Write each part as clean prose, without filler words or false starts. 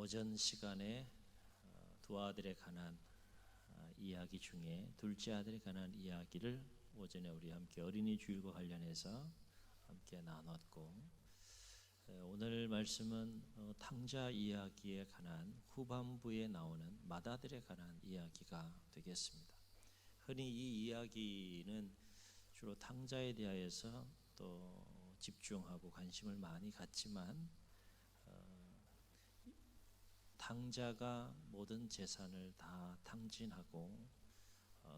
오전 시간에 두 아들에 관한 이야기 중에 둘째 아들에 관한 이야기를 오전에 우리 함께 어린이 주일과 관련해서 함께 나눴고, 오늘 말씀은 탕자 이야기에 관한 후반부에 나오는 맏아들에 관한 이야기가 되겠습니다. 흔히 이 이야기는 주로 탕자에 대하여서 또 집중하고 관심을 많이 갖지만, 탕자가 모든 재산을 다 탕진하고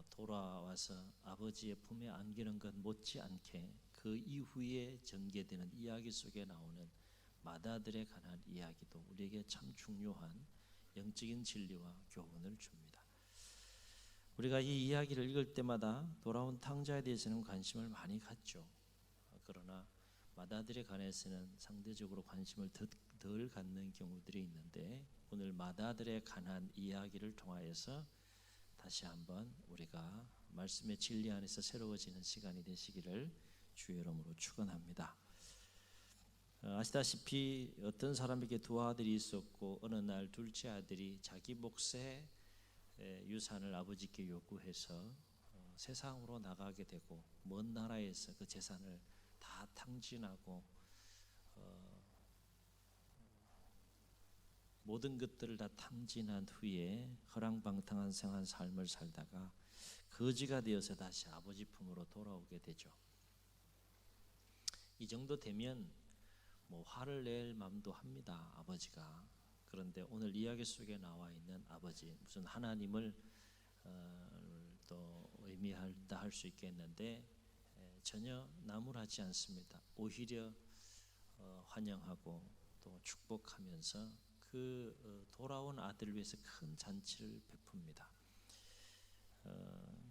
돌아와서 아버지의 품에 안기는 것 못지않게 그 이후에 전개되는 이야기 속에 나오는 맏아들에 관한 이야기도 우리에게 참 중요한 영적인 진리와 교훈을 줍니다. 우리가 이 이야기를 읽을 때마다 돌아온 탕자에 대해서는 관심을 많이 갖죠. 그러나 맏아들에 관해서는 상대적으로 관심을 덜 갖는 경우들이 있는데, 오늘 맏아들에 관한 이야기를 통하여서 다시 한번 우리가 말씀의 진리 안에서 새로워지는 시간이 되시기를 주의 이름으로 축원합니다. 아시다시피 어떤 사람에게 두 아들이 있었고, 어느 날 둘째 아들이 자기 몫의 유산을 아버지께 요구해서 세상으로 나가게 되고, 먼 나라에서 그 재산을 다 탕진하고 모든 것들을 다 탕진한 후에 허랑방탕한 생한 삶을 살다가 거지가 되어서 다시 아버지 품으로 돌아오게 되죠. 이 정도 되면 화를 낼 마음도 합니다, 아버지가. 그런데 오늘 이야기 속에 나와 있는 아버지, 무슨 하나님을 또 의미한다 할 수 있겠는데 전혀 나무라지 않습니다. 오히려 환영하고 또 축복하면서 그 돌아온 아들을 위해서 큰 잔치를 베풉니다.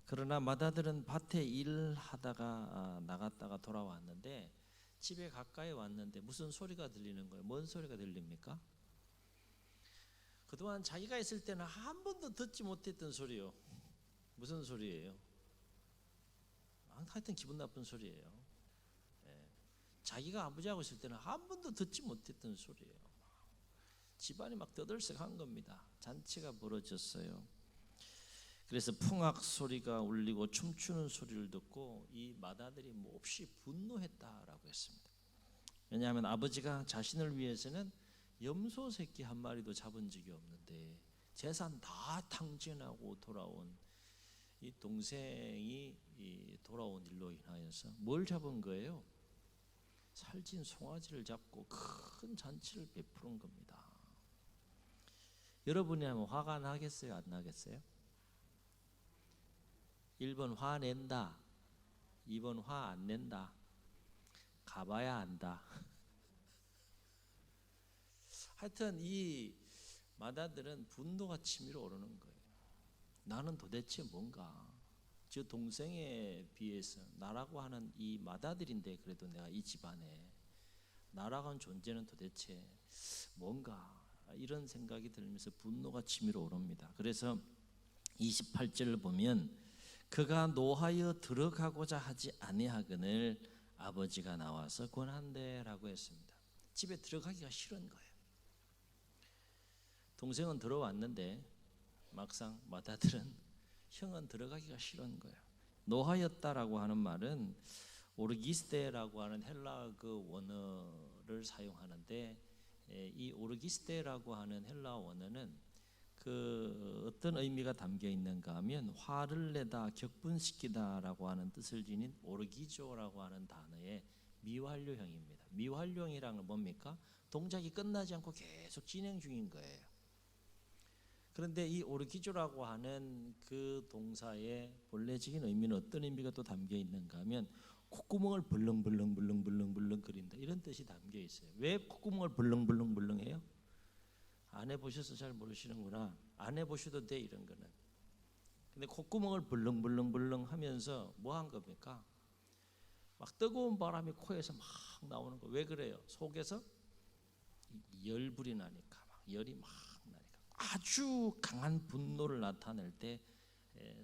그러나 맏아들은 밭에 일하다가 나갔다가 돌아왔는데, 집에 가까이 왔는데 무슨 소리가 들리는 거예요? 뭔 소리가 들립니까? 그동안 자기가 있을 때는 한 번도 듣지 못했던 소리요. 무슨 소리예요? 하여튼 기분 나쁜 소리예요. 자기가 아버지하고 있을 때는 한 번도 듣지 못했던 소리예요. 집안이 막 떠들썩한 겁니다. 잔치가 벌어졌어요. 그래서 풍악 소리가 울리고 춤추는 소리를 듣고 이 맏아들이 몹시 분노했다라고 했습니다. 왜냐하면 아버지가 자신을 위해서는 염소 새끼 한 마리도 잡은 적이 없는데 재산 다 탕진하고 돌아온 이 동생이 돌아온 일로 인하여서 뭘 잡은 거예요? 살찐 송아지를 잡고 큰 잔치를 베푸는 겁니다. 여러분이 하면 화가 나겠어요? 안 나겠어요? 1번 화낸다, 2번 화 안 낸다. 가봐야 안다. 하여튼 이 맏아들은 분노가 치밀어 오르는 거예요. 나는 도대체 뭔가, 저 동생에 비해서 나라고 하는 이 맏아들인데 그래도 내가 이 집안에 나라고 하는 존재는 도대체 뭔가, 이런 생각이 들면서 분노가 치밀어 오릅니다. 그래서 28절을 보면 그가 노하여 들어가고자 하지 아니하거늘 아버지가 나와서 권한대라고 했습니다. 집에 들어가기가 싫은 거예요. 동생은 들어왔는데 막상 맏아들은 형은 들어가기가 싫은 거예요. 노하였다라고 하는 말은 오르기스테라고 하는 헬라 그 원어를 사용하는데, 이 오르기스테라고 하는 헬라 원어는 그 어떤 의미가 담겨 있는가 하면 화를 내다, 격분시키다라고 하는 뜻을 지닌 오르기조라고 하는 단어의 미완료형입니다. 미완료형이라는 건 뭡니까? 동작이 끝나지 않고 계속 진행 중인 거예요. 그런데 이 오르기조라고 하는 그 동사의 본래적인 의미는 어떤 의미가 또 담겨 있는가 하면 콧구멍을 벌렁벌렁 거린다, 이런 뜻이 담겨 있어요. 왜 콧구멍을 벌렁벌렁 해요? 안 해보셔서 잘 모르시는구나. 안 해보셔도 돼, 이런 거는. 근데 콧구멍을 벌렁벌렁 하면서 뭐 한 겁니까? 막 뜨거운 바람이 코에서 막 나오는 거. 왜 그래요? 속에서 열불이 나니까, 막 열이 막 나니까. 아주 강한 분노를 나타낼 때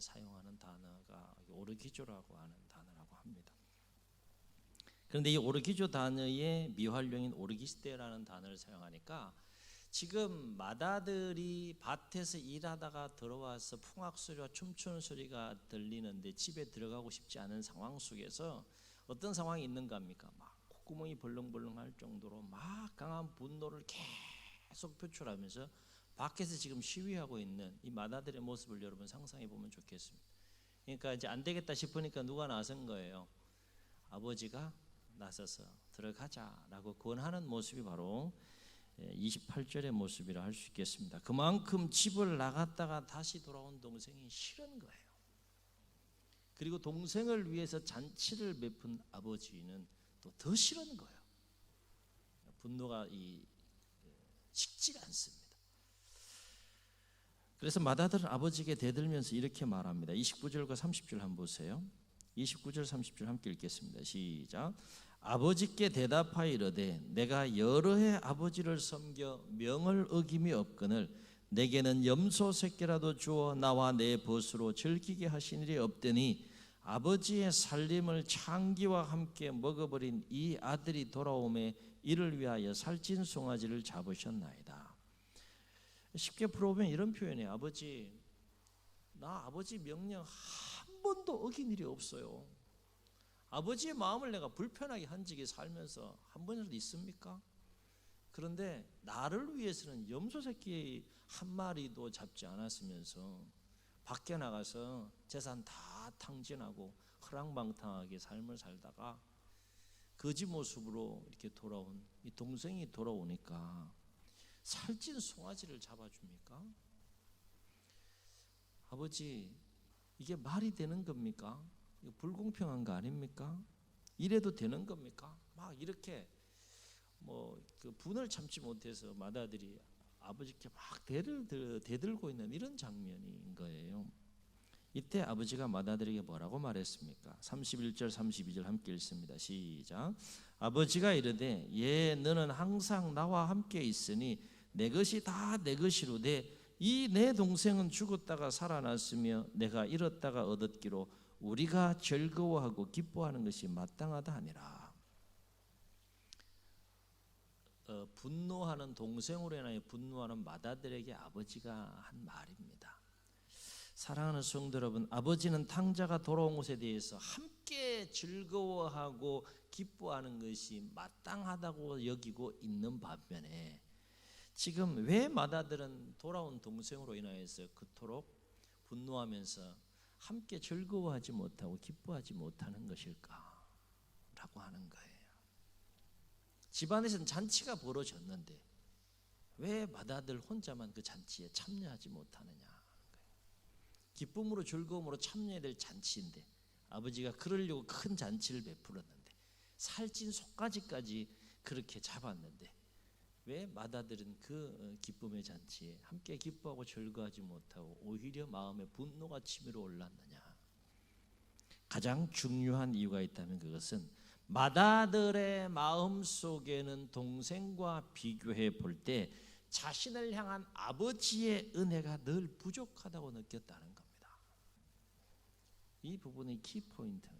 사용하는 단어가 오르기조라고 하는 단어라고 합니다. 그런데 이 오르기조 단어의 미활용인 오르기스테라는 단어를 사용하니까 지금 맏아들이 밭에서 일하다가 들어와서 풍악 소리와 춤추는 소리가 들리는데 집에 들어가고 싶지 않은 상황 속에서 어떤 상황이 있는가 합니까? 막 콧구멍이 벌렁벌렁할 정도로 막 강한 분노를 계속 표출하면서 밖에서 지금 시위하고 있는 이 맏아들의 모습을 여러분 상상해 보면 좋겠습니다. 그러니까 이제 안 되겠다 싶으니까 누가 나선 거예요? 아버지가 나서서 들어가자라고 권하는 모습이 바로 28절의 모습이라 할 수 있겠습니다. 그만큼 집을 나갔다가 다시 돌아온 동생이 싫은 거예요. 그리고 동생을 위해서 잔치를 베푼 아버지는 또 더 싫은 거예요. 분노가 식지가 않습니다. 그래서 맏아들은 아버지에게 대들면서 이렇게 말합니다. 29절과 30절 한번 보세요. 29절 30절 함께 읽겠습니다. 시작. 아버지께 대답하여 이르되 내가 여러 해 아버지를 섬겨 명을 어김이 없거늘 내게는 염소 새끼라도 주어 나와 내 벗으로 즐기게 하신 일이 없더니 아버지의 살림을 창기와 함께 먹어버린 이 아들이 돌아오매 이를 위하여 살찐 송아지를 잡으셨나이다. 쉽게 풀어보면 이런 표현이에요. 나 아버지 명령 한 번도 어긴 일이 없어요. 아버지의 마음을 내가 불편하게 한 적이 살면서 한 번이라도 있습니까? 그런데 나를 위해서는 염소 새끼 한 마리도 잡지 않았으면서 밖에 나가서 재산 다 탕진하고 허랑방탕하게 삶을 살다가 거지 모습으로 이렇게 돌아온 이 동생이 돌아오니까 살찐 송아지를 잡아줍니까? 아버지, 이게 말이 되는 겁니까? 이거 불공평한 거 아닙니까? 이래도 되는 겁니까? 막 이렇게 그 분을 참지 못해서 맏아들이 아버지께 막 대들고 있는 이런 장면인 거예요. 이때 아버지가 맏아들에게 뭐라고 말했습니까? 31절 32절 함께 읽습니다. 시작. 아버지가 이르되 너는 항상 나와 함께 있으니 내 것이 다 내 것이로되 이 내 동생은 죽었다가 살아났으며 내가 잃었다가 얻었기로 우리가 즐거워하고 기뻐하는 것이 마땅하다 하니라. 분노하는 동생으로 인하여 분노하는 맏아들에게 아버지가 한 말입니다. 사랑하는 성도 여러분, 아버지는 탕자가 돌아온 것에 대해서 함께 즐거워하고 기뻐하는 것이 마땅하다고 여기고 있는 반면에 지금 왜 맏아들은 돌아온 동생으로 인하여서 그토록 분노하면서 함께 즐거워하지 못하고 기뻐하지 못하는 것일까? 라고 하는 거예요. 집안에서는 잔치가 벌어졌는데 왜 맏아들 혼자만 그 잔치에 참여하지 못하느냐? 기쁨으로 즐거움으로 참여해야 될 잔치인데 아버지가 그러려고 큰 잔치를 베풀었는데 살찐 속까지까지 그렇게 잡았는데 왜 맏아들은 그 기쁨의 잔치에 함께 기뻐하고 즐거워하지 못하고 오히려 마음에 분노가 치밀어 올랐느냐? 가장 중요한 이유가 있다면 그것은 맏아들의 마음 속에는 동생과 비교해 볼 때 자신을 향한 아버지의 은혜가 늘 부족하다고 느꼈다는 겁니다. 이 부분이 키포인트예요.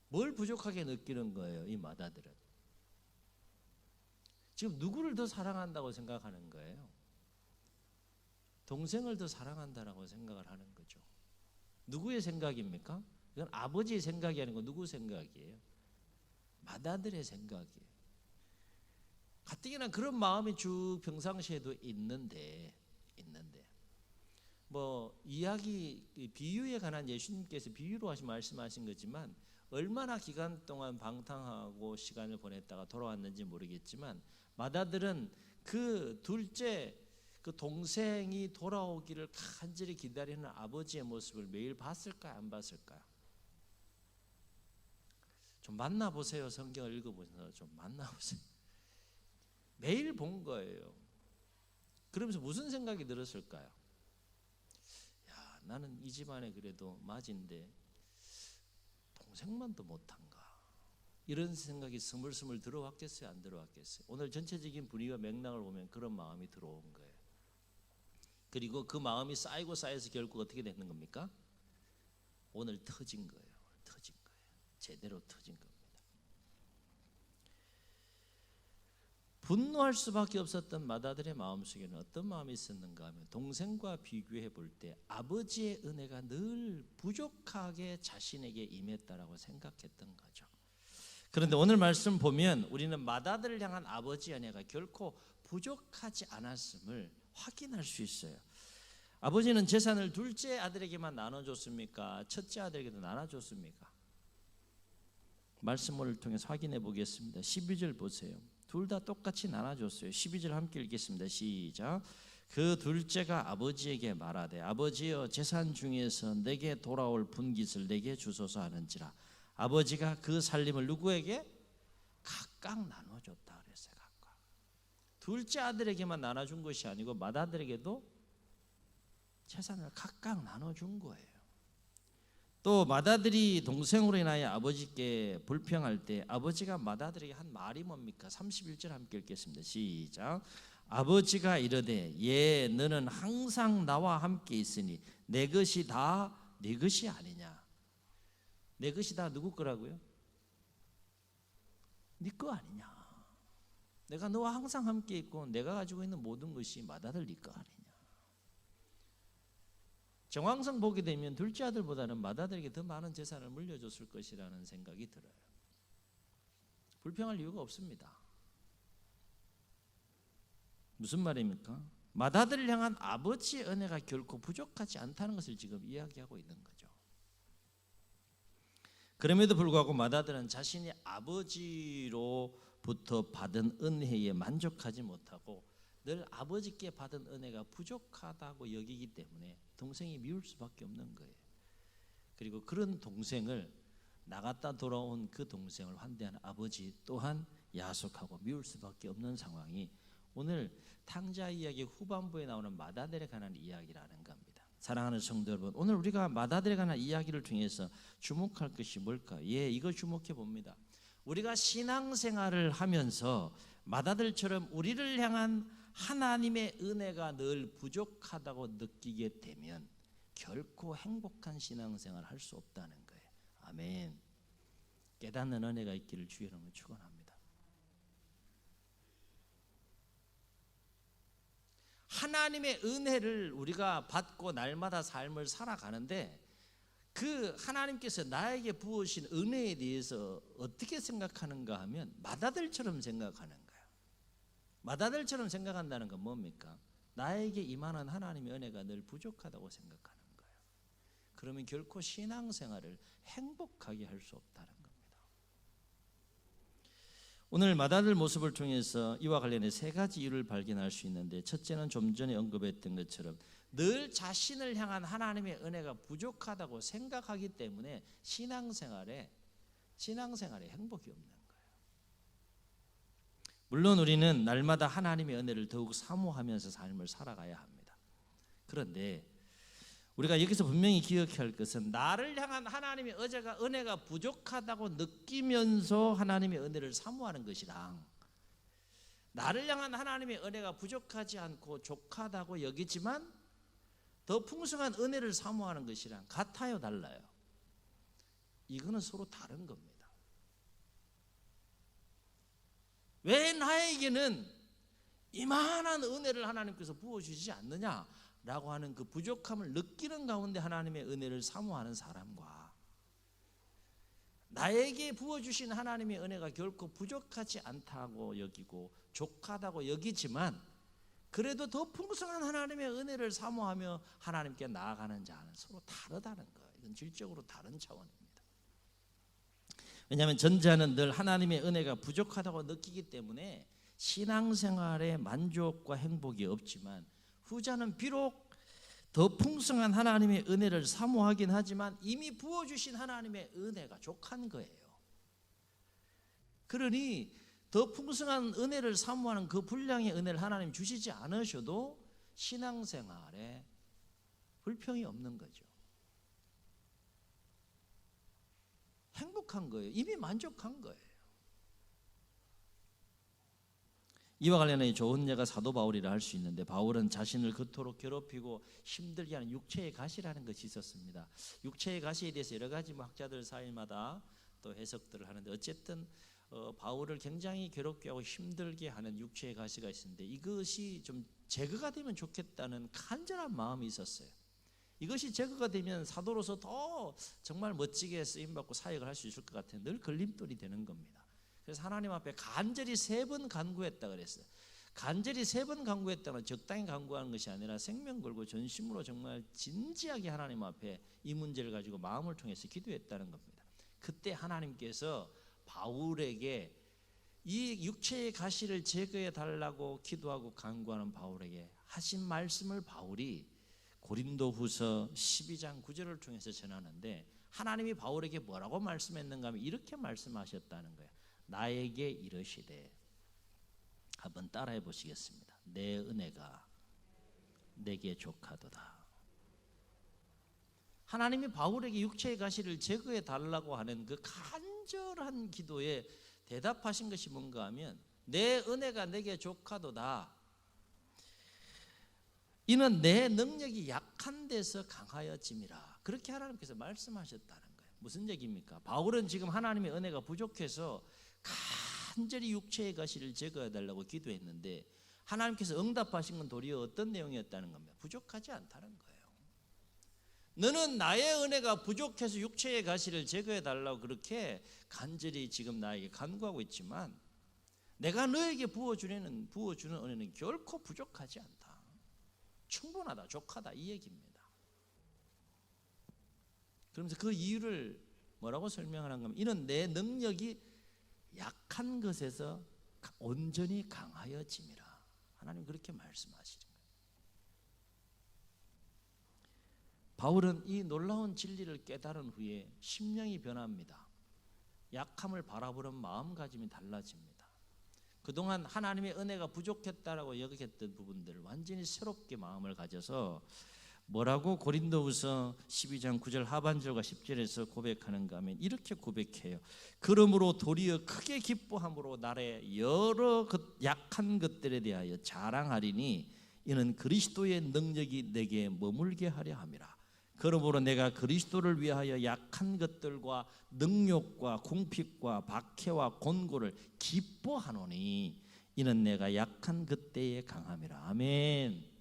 뭘 부족하게 느끼는 거예요, 이 맏아들은? 지금 누구를 더 사랑한다고 생각하는 거예요? 동생을 더 사랑한다라고 생각을 하는 거죠. 누구의 생각입니까? 이건 아버지의 생각이 아니고 누구 생각이에요? 맏아들의 생각이에요. 가뜩이나 그런 마음이 쭉 평상시에도 있는데 비유에 관한 예수님께서 비유로 말씀하신 거지만 얼마나 기간 동안 방탕하고 시간을 보냈다가 돌아왔는지 모르겠지만 맏아들은 그 둘째 그 동생이 돌아오기를 간절히 기다리는 아버지의 모습을 매일 봤을까요? 안 봤을까요? 좀 만나보세요. 성경을 읽어보셔서 좀 만나보세요. 매일 본 거예요. 그러면서 무슨 생각이 들었을까요? 야, 나는 이 집안에 그래도 맞인데 동생만 더 못한가? 이런 생각이 스물스물 들어왔겠어요? 안 들어왔겠어요? 오늘 전체적인 분위기와 맥락을 보면 그런 마음이 들어온 거예요. 그리고 그 마음이 쌓이고 쌓여서 결국 어떻게 되는 겁니까? 오늘 터진 거예요. 제대로 터진 겁니다. 분노할 수밖에 없었던 마다들의 마음속에는 어떤 마음이 있었는가 하면 동생과 비교해 볼 때 아버지의 은혜가 늘 부족하게 자신에게 임했다라고 생각했던 거죠. 그런데 오늘 말씀 보면 우리는 마다들을 향한 아버지의 은혜가 결코 부족하지 않았음을 확인할 수 있어요. 아버지는 재산을 둘째 아들에게만 나눠줬습니까? 첫째 아들에게도 나눠줬습니까? 말씀을 통해서 확인해 보겠습니다. 12절 보세요. 둘 다 똑같이 나눠줬어요. 12절 함께 읽겠습니다. 시작. 그 둘째가 아버지에게 말하되 아버지여 재산 중에서 내게 돌아올 분깃을 내게 주소서 하는지라. 아버지가 그 살림을 누구에게? 각각 나눠줬다 그랬어요. 각각. 둘째 아들에게만 나눠준 것이 아니고 맏아들에게도 재산을 각각 나눠준 거예요. 또 맏아들이 동생으로 인하여 아버지께 불평할 때 아버지가 맏아들에게 한 말이 뭡니까? 31절 함께 읽겠습니다. 시작. 아버지가 이르되 예 너는 항상 나와 함께 있으니 내 것이 다 네 것이 아니냐. 내 것이 다 누구 거라고요? 네 거 아니냐. 내가 너와 항상 함께 있고 내가 가지고 있는 모든 것이 맏아들 네 거 아니냐. 정황상 보게 되면 둘째 아들보다는 맏아들에게 더 많은 재산을 물려줬을 것이라는 생각이 들어요. 불평할 이유가 없습니다. 무슨 말입니까? 맏아들을 향한 아버지의 은혜가 결코 부족하지 않다는 것을 지금 이야기하고 있는 거죠. 그럼에도 불구하고 맏아들은 자신이 아버지로부터 받은 은혜에 만족하지 못하고 늘 아버지께 받은 은혜가 부족하다고 여기기 때문에 동생이 미울 수밖에 없는 거예요. 그리고 그런 동생을 나갔다 돌아온 그 동생을 환대하는 아버지 또한 야속하고 미울 수밖에 없는 상황이 오늘 탕자 이야기 후반부에 나오는 맏아들에 관한 이야기라는 겁니다. 사랑하는 성도 여러분, 오늘 우리가 맏아들에 관한 이야기를 통해서 주목할 것이 뭘까? 예, 이거 주목해 봅니다. 우리가 신앙생활을 하면서 맏아들처럼 우리를 향한 하나님의 은혜가 늘 부족하다고 느끼게 되면 결코 행복한 신앙생활을 할 수 없다는 거예요. 아멘. 깨닫는 은혜가 있기를 주의 이름으로 축원합니다. 하나님의 은혜를 우리가 받고 날마다 삶을 살아가는데 그 하나님께서 나에게 부으신 은혜에 대해서 어떻게 생각하는가 하면 맏아들처럼 생각하는 거예요. 맏아들처럼 생각한다는 건 뭡니까? 나에게 임하는 하나님의 은혜가 늘 부족하다고 생각하는 거예요. 그러면 결코 신앙생활을 행복하게 할 수 없다는 겁니다. 오늘 맏아들 모습을 통해서 이와 관련해 세 가지 이유를 발견할 수 있는데 첫째는 좀 전에 언급했던 것처럼 늘 자신을 향한 하나님의 은혜가 부족하다고 생각하기 때문에 신앙생활에 행복이 없는 거예요. 물론 우리는 날마다 하나님의 은혜를 더욱 사모하면서 삶을 살아가야 합니다. 그런데 우리가 여기서 분명히 기억해야 할 것은 나를 향한 하나님의 은혜가 부족하다고 느끼면서 하나님의 은혜를 사모하는 것이랑 나를 향한 하나님의 은혜가 부족하지 않고 족하다고 여기지만 더 풍성한 은혜를 사모하는 것이랑 같아요, 달라요? 이거는 서로 다른 겁니다. 왜 나에게는 이만한 은혜를 하나님께서 부어주시지 않느냐라고 하는 그 부족함을 느끼는 가운데 하나님의 은혜를 사모하는 사람과 나에게 부어주신 하나님의 은혜가 결코 부족하지 않다고 여기고 족하다고 여기지만 그래도 더 풍성한 하나님의 은혜를 사모하며 하나님께 나아가는 자는 서로 다르다는 거예요. 이건 질적으로 다른 차원입니다. 왜냐하면 전자는 늘 하나님의 은혜가 부족하다고 느끼기 때문에 신앙생활에 만족과 행복이 없지만 후자는 비록 더 풍성한 하나님의 은혜를 사모하긴 하지만 이미 부어주신 하나님의 은혜가 족한 거예요. 그러니 더 풍성한 은혜를 사모하는 그 분량의 은혜를 하나님 주시지 않으셔도 신앙생활에 불평이 없는 거죠. 행복한 거예요. 이미 만족한 거예요. 이와 관련해 좋은 예가 사도 바울이라 할 수 있는데 바울은 자신을 그토록 괴롭히고 힘들게 하는 육체의 가시라는 것이 있었습니다. 육체의 가시에 대해서 여러 가지 학자들 사이마다 또 해석들을 하는데 어쨌든 바울을 굉장히 괴롭게 하고 힘들게 하는 육체의 가시가 있었는데 이것이 좀 제거가 되면 좋겠다는 간절한 마음이 있었어요. 이것이 제거가 되면 사도로서 더 정말 멋지게 쓰임받고 사역을 할 수 있을 것 같아요. 늘 걸림돌이 되는 겁니다. 그래서 하나님 앞에 간절히 3번 간구했다 그랬어요. 간절히 3번 간구했다는 적당히 간구하는 것이 아니라 생명 걸고 전심으로 정말 진지하게 하나님 앞에 이 문제를 가지고 마음을 통해서 기도했다는 겁니다. 그때 하나님께서 바울에게 이 육체의 가시를 제거해 달라고 기도하고 간구하는 바울에게 하신 말씀을 바울이 고린도후서 12장 9절을 통해서 전하는데 하나님이 바울에게 뭐라고 말씀했는가 하면 이렇게 말씀하셨다는 거예요. 나에게 이르시되, 한번 따라해 보시겠습니다. 내 은혜가 내게 족하도다. 하나님이 바울에게 육체의 가시를 제거해 달라고 하는 그 간절한 기도에 대답하신 것이 뭔가 하면 내 은혜가 내게 족하도다. 이는 내 능력이 약한 데서 강하여짐이라. 그렇게 하나님께서 말씀하셨다는 거예요. 무슨 얘기입니까? 바울은 지금 하나님의 은혜가 부족해서 간절히 육체의 가시를 제거해 달라고 기도했는데 하나님께서 응답하신 건 도리어 어떤 내용이었다는 겁니다. 부족하지 않다는 거예요. 너는 나의 은혜가 부족해서 육체의 가시를 제거해 달라고 그렇게 간절히 지금 나에게 간구하고 있지만 내가 너에게 부어주는 은혜는 결코 부족하지 않다. 충분하다, 족하다 이 얘기입니다. 그러면서 그 이유를 뭐라고 설명하는 겁니까? 이는 내 능력이 약한 것에서 온전히 강하여짐이라. 하나님 그렇게 말씀하시는 거예요. 바울은 이 놀라운 진리를 깨달은 후에 심령이 변합니다. 약함을 바라보는 마음가짐이 달라집니다. 그동안 하나님의 은혜가 부족했다라고 여겼던 부분들을 완전히 새롭게 마음을 가져서 뭐라고 고린도후서 12장 9절 하반절과 10절에서 고백하는가 하면 이렇게 고백해요. 그러므로 도리어 크게 기뻐함으로 나의 여러 약한 것들에 대하여 자랑하리니 이는 그리스도의 능력이 내게 머물게 하려 함이라. 그러므로 내가 그리스도를 위하여 약한 것들과 능욕과 궁핍과 박해와 곤고를 기뻐하노니 이는 내가 약한 그때에 강함이라. 아멘.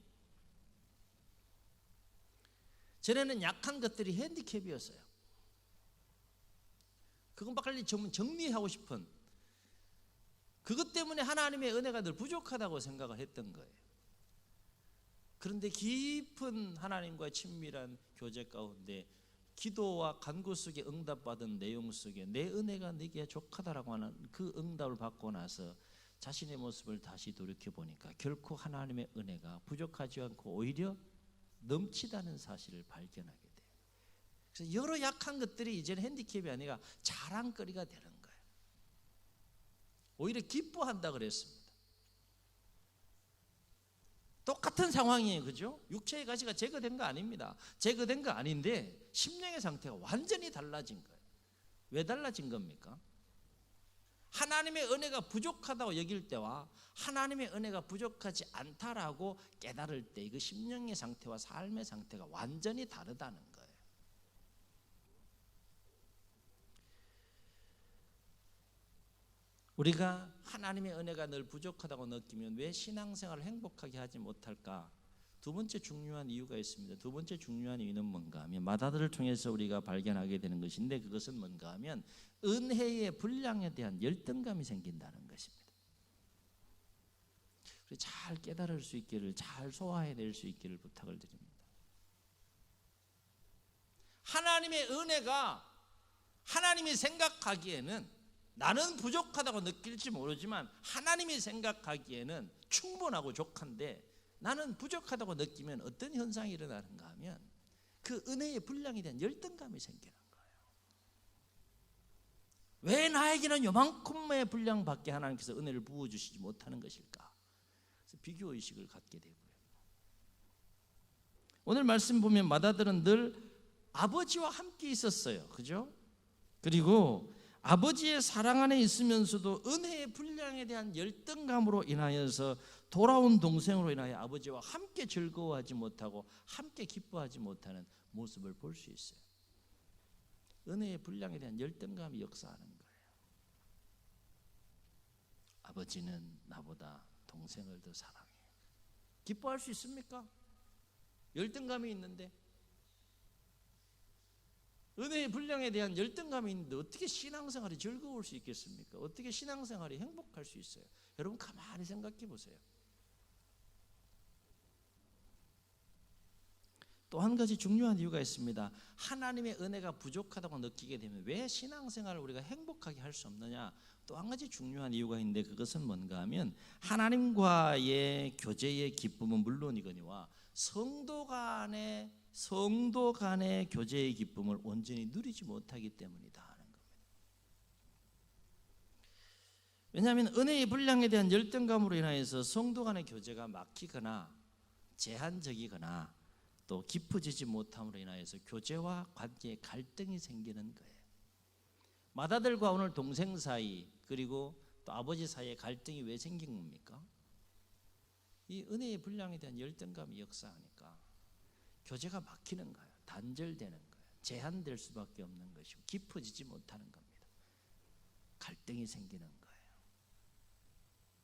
전에는 약한 것들이 핸디캡이었어요. 그건 빨리 정리하고 싶은, 그것 때문에 하나님의 은혜가 늘 부족하다고 생각을 했던 거예요. 그런데 깊은 하나님과 친밀한 교제 가운데 기도와 간구 속에 응답받은 내용 속에 내 은혜가 네게 족하다라고 하는 그 응답을 받고 나서 자신의 모습을 다시 돌이켜보니까 결코 하나님의 은혜가 부족하지 않고 오히려 넘치다는 사실을 발견하게 돼요. 그래서 여러 약한 것들이 이제는 핸디캡이 아니라 자랑거리가 되는 거예요. 오히려 기뻐한다 그랬습니다. 똑같은 상황이에요. 그죠? 육체의 가시가 제거된 거 아닙니다. 제거된 거 아닌데 심령의 상태가 완전히 달라진 거예요. 왜 달라진 겁니까? 하나님의 은혜가 부족하다고 여길 때와 하나님의 은혜가 부족하지 않다라고 깨달을 때 이거 심령의 상태와 삶의 상태가 완전히 다르다는 거예요. 우리가 하나님의 은혜가 늘 부족하다고 느끼면 왜 신앙생활을 행복하게 하지 못할까? 두 번째 중요한 이유가 있습니다. 두 번째 중요한 이유는 뭔가 하면 마다들을 통해서 우리가 발견하게 되는 것인데 그것은 뭔가 하면 은혜의 분량에 대한 열등감이 생긴다는 것입니다. 잘 깨달을 수 있기를, 잘 소화해낼 수 있기를 부탁을 드립니다. 하나님의 은혜가 하나님이 생각하기에는 나는 부족하다고 느낄지 모르지만 하나님이 생각하기에는 충분하고 족한데 나는 부족하다고 느끼면 어떤 현상이 일어나는가 하면 그 은혜의 분량에 대한 열등감이 생기는 거예요. 왜 나에게는 요만큼의 분량밖에 하나님께서 은혜를 부어주시지 못하는 것일까? 그래서 비교의식을 갖게 되고요. 오늘 말씀 보면 마다들은 늘 아버지와 함께 있었어요. 그죠? 그리고 아버지의 사랑 안에 있으면서도 은혜의 분량에 대한 열등감으로 인하여서 돌아온 동생으로 인하여 아버지와 함께 즐거워하지 못하고 함께 기뻐하지 못하는 모습을 볼 수 있어요. 은혜의 분량에 대한 열등감이 역사하는 거예요. 아버지는 나보다 동생을 더 사랑해. 기뻐할 수 있습니까? 열등감이 있는데, 은혜의 분량에 대한 열등감이 있는데 어떻게 신앙생활이 즐거울 수 있겠습니까? 어떻게 신앙생활이 행복할 수 있어요? 여러분 가만히 생각해 보세요. 또 한 가지 중요한 이유가 있습니다. 하나님의 은혜가 부족하다고 느끼게 되면 왜 신앙생활을 우리가 행복하게 할 수 없느냐? 또 한 가지 중요한 이유가 있는데, 그것은 뭔가 하면 하나님과의 교제의 기쁨은 물론이거니와 성도 간의 교제의 기쁨을 온전히 누리지 못하기 때문이다 하는 겁니다. 왜냐하면 은혜의 분량에 대한 열등감으로 인하여서 성도 간의 교제가 막히거나 제한적이거나 또 깊어지지 못함으로 인하여서 교제와 관계에 갈등이 생기는 거예요. 맏아들과 오늘 동생 사이, 그리고 또 아버지 사이에 갈등이 왜 생긴 겁니까? 이 은혜의 분량에 대한 열등감이 역사하니까 교제가 막히는 거예요. 단절되는 거예요. 제한될 수밖에 없는 것이고 깊어지지 못하는 겁니다. 갈등이 생기는 거예요.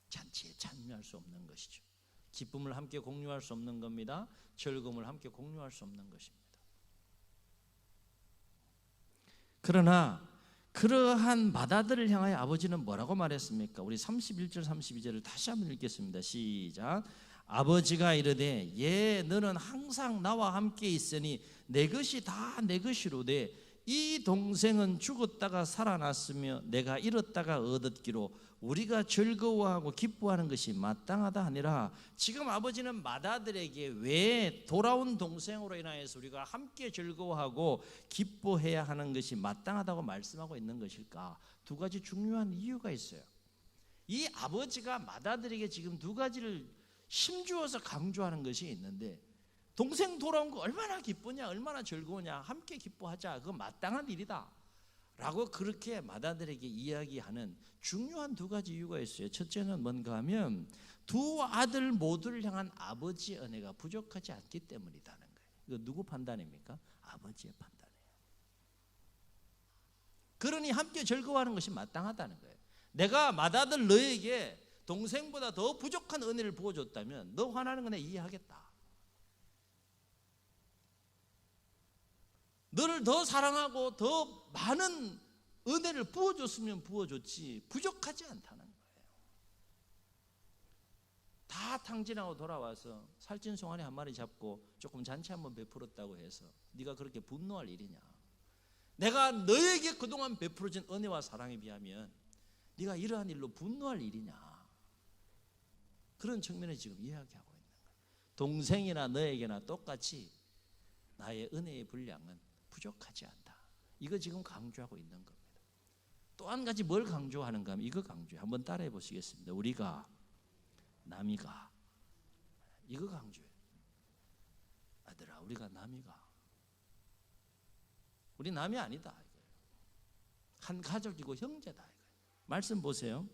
잔치에 참여할 수 없는 것이죠. 기쁨을 함께 공유할 수 없는 겁니다. 즐거움을 함께 공유할 수 없는 것입니다. 그러나 그러한 맏아들을 향하여 아버지는 뭐라고 말했습니까? 우리 31절 32절을 다시 한번 읽겠습니다. 시작. 아버지가 이르되 예 너는 항상 나와 함께 있으니 내 것이 다 내 것이로되 이 동생은 죽었다가 살아났으며 내가 잃었다가 얻었기로 우리가 즐거워하고 기뻐하는 것이 마땅하다 하니라. 지금 아버지는 맏아들에게 왜 돌아온 동생으로 인하여서 우리가 함께 즐거워하고 기뻐해야 하는 것이 마땅하다고 말씀하고 있는 것일까? 두 가지 중요한 이유가 있어요. 이 아버지가 맏아들에게 지금 두 가지를 힘주어서 강조하는 것이 있는데, 동생 돌아온 거 얼마나 기쁘냐, 얼마나 즐거우냐, 함께 기뻐하자, 그거 마땅한 일이다 라고 그렇게 맏아들에게 이야기하는 중요한 두 가지 이유가 있어요. 첫째는 뭔가 하면 두 아들 모두를 향한 아버지의 은혜가 부족하지 않기 때문이라는 거예요. 이거 누구 판단입니까? 아버지의 판단이에요. 그러니 함께 즐거워하는 것이 마땅하다는 거예요. 내가 맏아들 너에게 동생보다 더 부족한 은혜를 부어줬다면 너 화나는 거 내가 이해하겠다. 너를 더 사랑하고 더 많은 은혜를 부어줬으면 부어줬지 부족하지 않다는 거예요. 다 탕진하고 돌아와서 살찐 송아리 한 마리 잡고 조금 잔치 한번 베풀었다고 해서 네가 그렇게 분노할 일이냐? 내가 너에게 그동안 베풀어진 은혜와 사랑에 비하면 네가 이러한 일로 분노할 일이냐? 그런 측면에 지금 이야기하고 있는 거예요. 동생이나 너에게나 똑같이 나의 은혜의 분량은 부족하지 않다. 이거 지금 강조하고 있는 겁니다. 또 한 가지 뭘 강조하는가 하면 이거 강조해요. 한번 따라해 보시겠습니다. 우리가 남이가, 이거 강조해요. 아들아 우리가 남이가, 우리 남이 아니다 이거예요. 한 가족이고 형제다 이거예요. 말씀 보세요.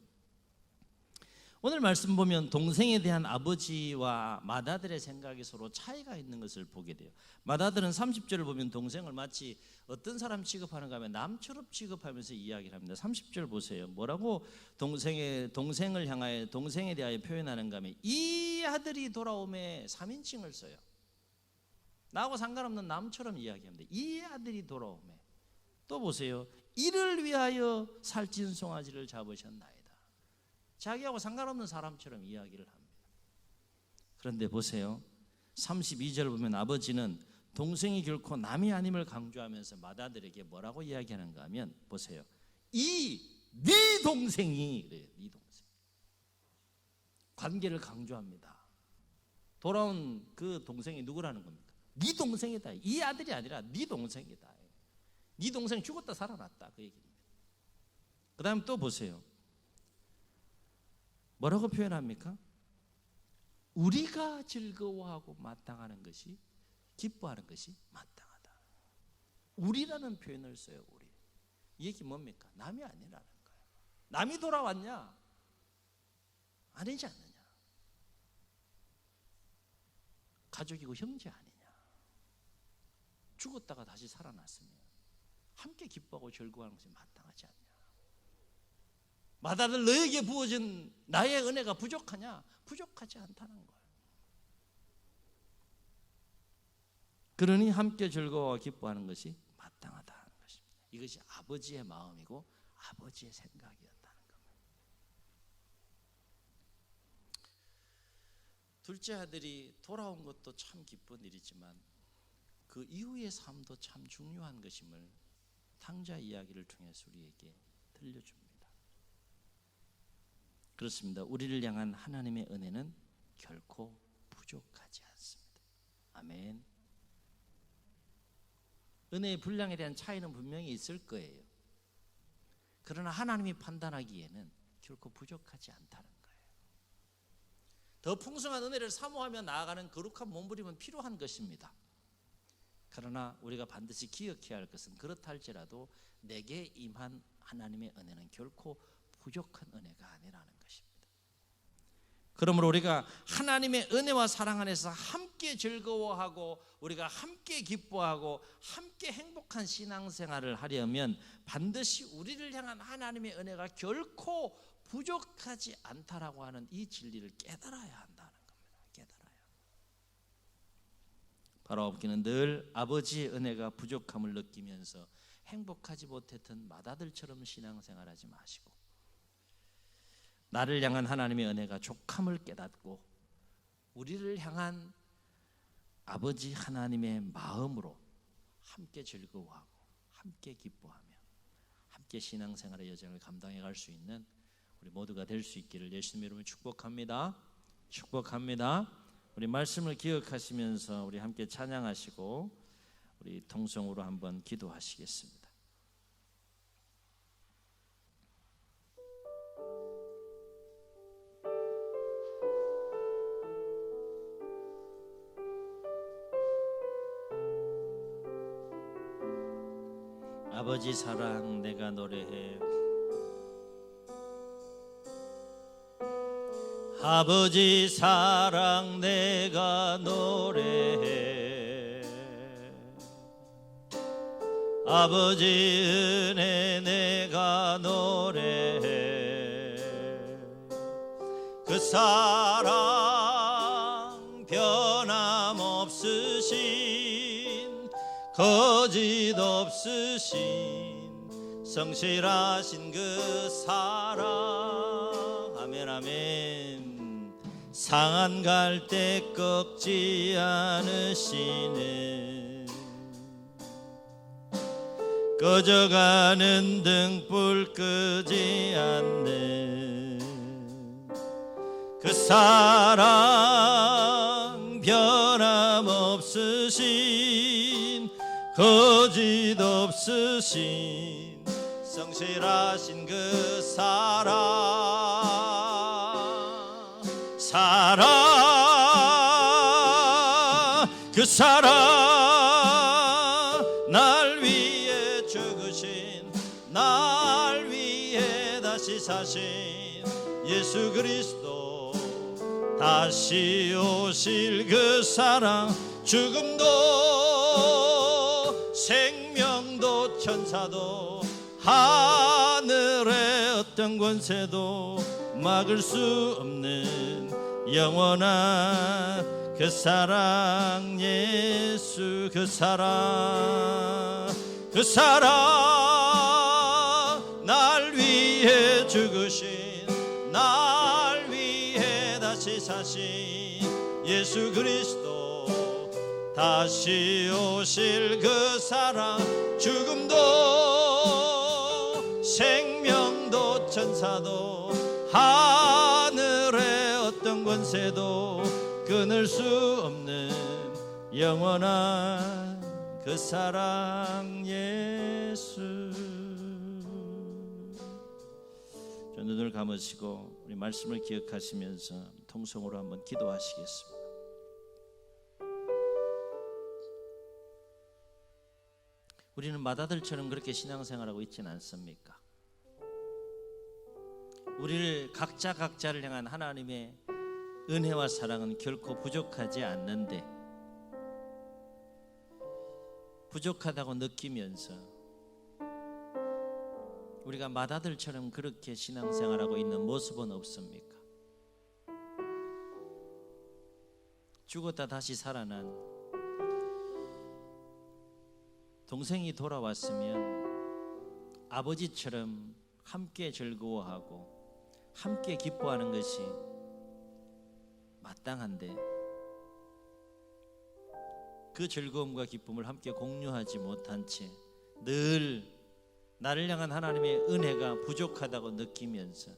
오늘 말씀 보면 동생에 대한 아버지와 맏아들의 생각이 서로 차이가 있는 것을 보게 돼요. 맏아들은 30절을 보면 동생을 마치 어떤 사람 취급하는가 하면 남처럼 취급하면서 이야기를 합니다. 30절 보세요. 뭐라고 동생을 향하여, 동생에 대하여 표현하는가 하면 이 아들이 돌아오매 3인칭을 써요. 나하고 상관없는 남처럼 이야기합니다. 이 아들이 돌아오매. 또 보세요. 이를 위하여 살찐 송아지를 잡으셨나이다. 자기하고 상관없는 사람처럼 이야기를 합니다. 그런데 보세요. 32절 보면 아버지는 동생이 결코 남이 아님을 강조하면서 맏아들에게 뭐라고 이야기하는가 하면 보세요. 네 동생이 그래요. 네 동생. 관계를 강조합니다. 돌아온 그 동생이 누구라는 겁니까? 네 동생이다. 이 아들이 아니라 네 동생이다. 네 동생 죽었다 살아났다 그 얘기입니다. 그 다음 또 보세요. 뭐라고 표현합니까? 우리가 즐거워하고 마땅하는 것이, 기뻐하는 것이 마땅하다. 우리라는 표현을 써요. 우리. 이 얘기 뭡니까? 남이 아니라는 거예요. 남이 돌아왔냐? 아니지 않느냐? 가족이고 형제 아니냐? 죽었다가 다시 살아났으면 함께 기뻐하고 즐거워하는 것이 마땅하지 않냐? 마다들 너에게 부어진 나의 은혜가 부족하냐? 부족하지 않다는 거예요. 그러니 함께 즐거워하고 기뻐하는 것이 마땅하다는 것입니다. 이것이 아버지의 마음이고 아버지의 생각이었다는 겁니다. 둘째 아들이 돌아온 것도 참 기쁜 일이지만 그 이후의 삶도 참 중요한 것임을 탕자 이야기를 통해서 우리에게 들려줍니다. 그렇습니다. 우리를 향한 하나님의 은혜는 결코 부족하지 않습니다. 아멘. 은혜의 분량에 대한 차이는 분명히 있을 거예요. 그러나 하나님이 판단하기에는 결코 부족하지 않다는 거예요. 더 풍성한 은혜를 사모하며 나아가는 거룩한 몸부림은 필요한 것입니다. 그러나 우리가 반드시 기억해야 할 것은 그렇다 할지라도 내게 임한 하나님의 은혜는 결코 부족한 은혜가 아니라는 것입니다. 그러므로 우리가 하나님의 은혜와 사랑 안에서 함께 즐거워하고 우리가 함께 기뻐하고 함께 행복한 신앙생활을 하려면 반드시 우리를 향한 하나님의 은혜가 결코 부족하지 않다라고 하는 이 진리를 깨달아야 한다는 겁니다. 깨달아야. 바로아버지는 늘 아버지의 은혜가 부족함을 느끼면서 행복하지 못했던 맏아들처럼 신앙생활하지 마시고 나를 향한 하나님의 은혜가 족함을 깨닫고 우리를 향한 아버지 하나님의 마음으로 함께 즐거워하고 함께 기뻐하며 함께 신앙생활의 여정을 감당해 갈 수 있는 우리 모두가 될 수 있기를 예수님 이름으로 축복합니다. 축복합니다. 우리 말씀을 기억하시면서 우리 함께 찬양하시고 우리 통성으로 한번 기도하시겠습니다. 아버지 사랑 내가 노래해. 아버지 사랑 내가 노래해. 아버지 은혜 내가 노래해. 그 사랑 변함없으신 거짓 없으신 성실하신 그 사랑. 아멘 아멘. 상한 갈 때 꺾지 않으시는 꺼져가는 등불 끄지 않는 그 사랑 변함없으신 거짓 없으신 성실하신 그 사랑 그 사랑 날 위해 죽으신 날 위해 다시 사신 예수 그리스도 다시 오실 그 사랑 죽음도 생명도 천사도 하늘의 어떤 권세도 막을 수 없는 영원한 그 사랑 예수 그 사랑 그 사랑 날 위해 죽으신 날 위해 다시 사신 예수 그리스도 다시 오실 그 사랑 죽음도 생명도 천사도 하늘의 어떤 권세도 끊을 수 없는 영원한 그 사랑 예수. 눈을 감으시고 우리 말씀을 기억하시면서 통성으로 한번 기도하시겠습니다. 우리는 맏아들처럼 그렇게 신앙생활하고 있지는 않습니까? 우리를 각자를 향한 하나님의 은혜와 사랑은 결코 부족하지 않는데 부족하다고 느끼면서 우리가 맏아들처럼 그렇게 신앙생활하고 있는 모습은 없습니까? 죽었다 다시 살아난 동생이 돌아왔으면 아버지처럼 함께 즐거워하고 함께 기뻐하는 것이 마땅한데 그 즐거움과 기쁨을 함께 공유하지 못한 채 늘 나를 향한 하나님의 은혜가 부족하다고 느끼면서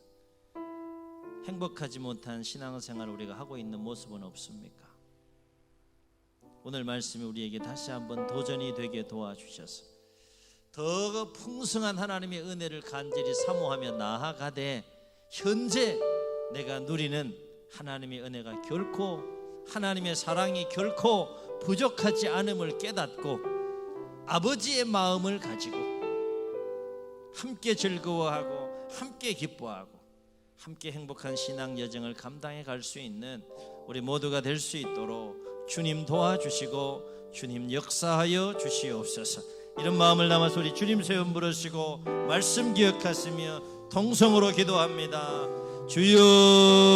행복하지 못한 신앙생활을 우리가 하고 있는 모습은 없습니까? 오늘 말씀이 우리에게 다시 한번 도전이 되게 도와주셔서 더 풍성한 하나님의 은혜를 간절히 사모하며 나아가되 현재 내가 누리는 하나님의 은혜가 결코, 하나님의 사랑이 결코 부족하지 않음을 깨닫고 아버지의 마음을 가지고 함께 즐거워하고 함께 기뻐하고 함께 행복한 신앙 여정을 감당해 갈 수 있는 우리 모두가 될 수 있도록 주님 도와주시고 주님 역사하여 주시옵소서. 이런 마음을 담아서 우리 주님 세움 부르시고 말씀 기억하시며 통성으로 기도합니다. 주여.